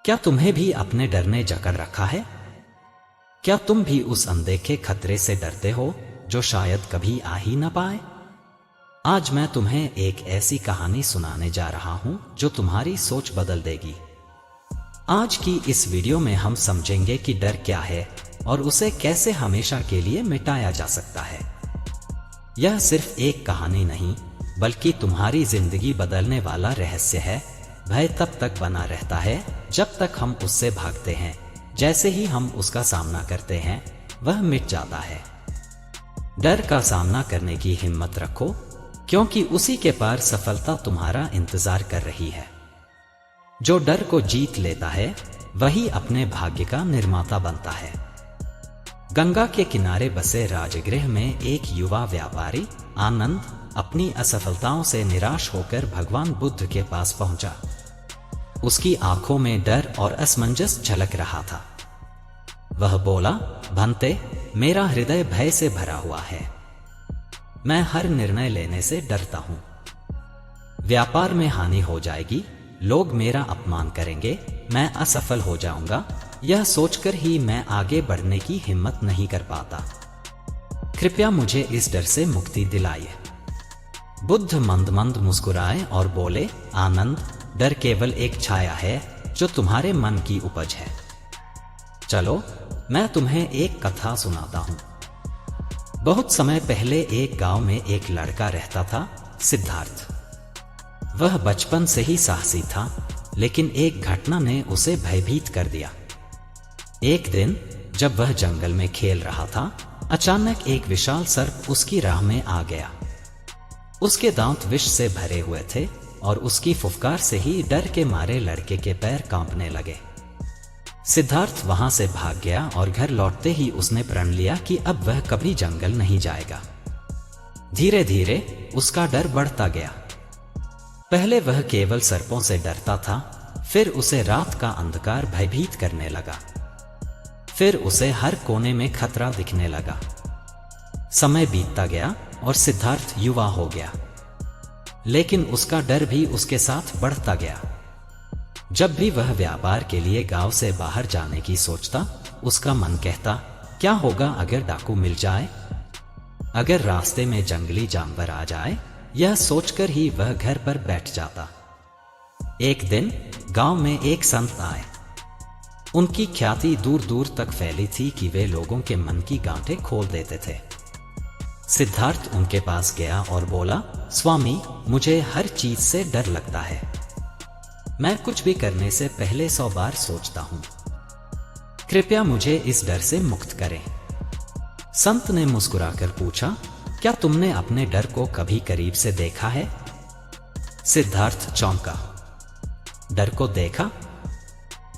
क्या तुम्हें भी अपने डर ने जकड़ रखा है? क्या तुम भी उस अनदेखे खतरे से डरते हो जो शायद कभी आ ही न पाए? आज मैं तुम्हें एक ऐसी कहानी सुनाने जा रहा हूं जो तुम्हारी सोच बदल देगी। आज की इस वीडियो में हम समझेंगे कि डर क्या है और उसे कैसे हमेशा के लिए मिटाया जा सकता है। यह सिर्फ एक कहानी नहीं, बल्कि तुम्हारी जिंदगी बदलने वाला रहस्य है। भय तब तक बना रहता है जब तक हम उससे भागते हैं। जैसे ही हम उसका सामना करते हैं, वह मिट जाता है। डर का सामना करने की हिम्मत रखो, क्योंकि उसी के पार सफलता तुम्हारा इंतजार कर रही है। जो डर को जीत लेता है, वही अपने भाग्य का निर्माता बनता है। गंगा के किनारे बसे राजगृह में एक युवा व्यापारी आनंद अपनी असफलताओं से निराश होकर भगवान बुद्ध के पास पहुंचा। उसकी आंखों में डर और असमंजस झलक रहा था। वह बोला, भंते, मेरा हृदय भय से भरा हुआ है। मैं हर निर्णय लेने से डरता हूं। व्यापार में हानि हो जाएगी, लोग मेरा अपमान करेंगे, मैं असफल हो जाऊंगा। यह सोचकर ही मैं आगे बढ़ने की हिम्मत नहीं कर पाता। कृपया मुझे इस डर से मुक्ति दिलाइए। बुद्ध मंद मंद मुस्कुराए और बोले, आनंद, डर केवल एक छाया है जो तुम्हारे मन की उपज है। चलो, मैं तुम्हें एक कथा सुनाता हूं। बहुत समय पहले एक गांव में एक लड़का रहता था, सिद्धार्थ। वह बचपन से ही साहसी था, लेकिन एक घटना ने उसे भयभीत कर दिया। एक दिन जब वह जंगल में खेल रहा था, अचानक एक विशाल सर्प उसकी राह में आ गया। उसके दांत विष से भरे हुए थे और उसकी फुफकार से ही डर के मारे लड़के के पैर कांपने लगे। सिद्धार्थ वहां से भाग गया और घर लौटते ही उसने प्रण लिया कि अब वह कभी जंगल नहीं जाएगा। धीरे धीरे उसका डर बढ़ता गया। पहले वह केवल सर्पों से डरता था, फिर उसे रात का अंधकार भयभीत करने लगा। फिर उसे हर कोने में खतरा दिखने लगा। समय बीतता गया और सिद्धार्थ युवा हो गया, लेकिन उसका डर भी उसके साथ बढ़ता गया। जब भी वह व्यापार के लिए गांव से बाहर जाने की सोचता, उसका मन कहता, क्या होगा अगर डाकू मिल जाए, अगर रास्ते में जंगली जानवर आ जाए। यह सोचकर ही वह घर पर बैठ जाता। एक दिन गांव में एक संत आए। उनकी ख्याति दूर दूर तक फैली थी कि वे लोगों के मन की गांठें खोल देते थे। सिद्धार्थ उनके पास गया और बोला, स्वामी, मुझे हर चीज से डर लगता है। मैं कुछ भी करने से पहले 100 बार सोचता हूं। कृपया मुझे इस डर से मुक्त करें। संत ने मुस्कुराकर पूछा, क्या तुमने अपने डर को कभी करीब से देखा है? सिद्धार्थ चौंका। डर को देखा?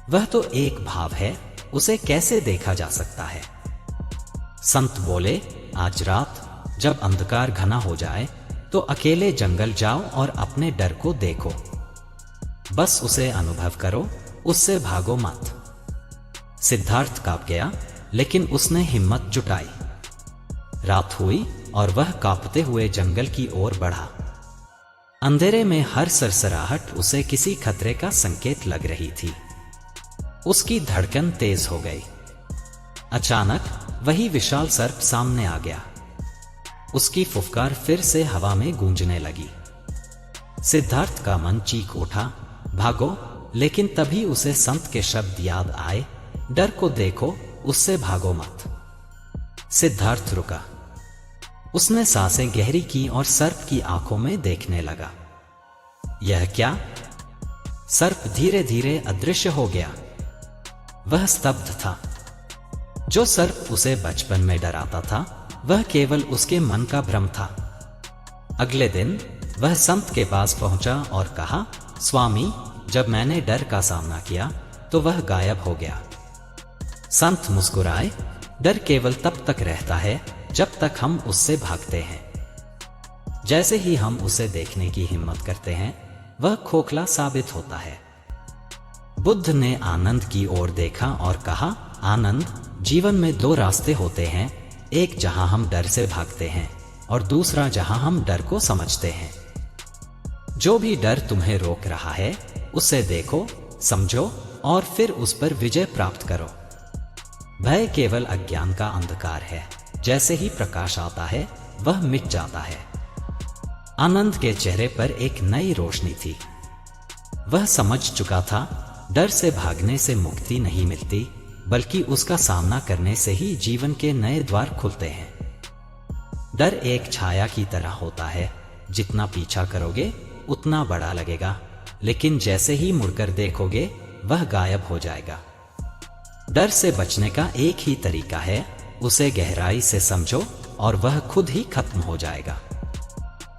वह तो एक भाव है, उसे कैसे देखा जा सकता है? संत बोले, आज रात जब अंधकार घना हो जाए तो अकेले जंगल जाओ और अपने डर को देखो। बस उसे अनुभव करो, उससे भागो मत। सिद्धार्थ कांप गया, लेकिन उसने हिम्मत जुटाई। रात हुई और वह कांपते हुए जंगल की ओर बढ़ा। अंधेरे में हर सरसराहट उसे किसी खतरे का संकेत लग रही थी। उसकी धड़कन तेज हो गई। अचानक वही विशाल सर्प सामने आ गया। उसकी फुफकार फिर से हवा में गूंजने लगी। सिद्धार्थ का मन चीख उठा, भागो, लेकिन तभी उसे संत के शब्द याद आए, डर को देखो, उससे भागो मत। सिद्धार्थ रुका। उसने सांसें गहरी की और सर्प की आंखों में देखने लगा। यह क्या? सर्प धीरे धीरे अदृश्य हो गया। वह स्तब्ध था। जो सर्प उसे बचपन में डराता था, वह केवल उसके मन का भ्रम था। अगले दिन वह संत के पास पहुंचा और कहा, स्वामी, जब मैंने डर का सामना किया तो वह गायब हो गया। संत मुस्कुराए, डर केवल तब तक रहता है जब तक हम उससे भागते हैं। जैसे ही हम उसे देखने की हिम्मत करते हैं, वह खोखला साबित होता है। बुद्ध ने आनंद की ओर देखा और कहा, आनंद, जीवन में 2 रास्ते होते हैं, एक जहां हम डर से भागते हैं और दूसरा जहां हम डर को समझते हैं। जो भी डर तुम्हें रोक रहा है, उसे देखो, समझो और फिर उस पर विजय प्राप्त करो। भय केवल अज्ञान का अंधकार है, जैसे ही प्रकाश आता है वह मिट जाता है। आनंद के चेहरे पर एक नई रोशनी थी। वह समझ चुका था, डर से भागने से मुक्ति नहीं मिलती, बल्कि उसका सामना करने से ही जीवन के नए द्वार खुलते हैं। डर एक छाया की तरह होता है, जितना पीछा करोगे उतना बड़ा लगेगा, लेकिन जैसे ही मुड़कर देखोगे वह गायब हो जाएगा। डर से बचने का एक ही तरीका है, उसे गहराई से समझो और वह खुद ही खत्म हो जाएगा।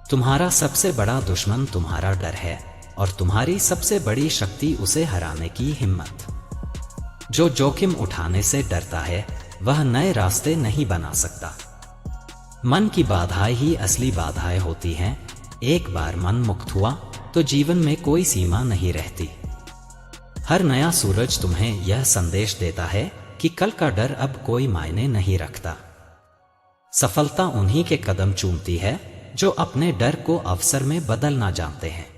तुम्हारा सबसे बड़ा दुश्मन तुम्हारा डर है और तुम्हारी सबसे बड़ी शक्ति उसे हराने की हिम्मत। जो जोखिम उठाने से डरता है वह नए रास्ते नहीं बना सकता। मन की बाधाएं ही असली बाधाएं होती हैं। एक बार मन मुक्त हुआ तो जीवन में कोई सीमा नहीं रहती। हर नया सूरज तुम्हें यह संदेश देता है कि कल का डर अब कोई मायने नहीं रखता। सफलता उन्हीं के कदम चूमती है जो अपने डर को अवसर में बदलना जानते हैं।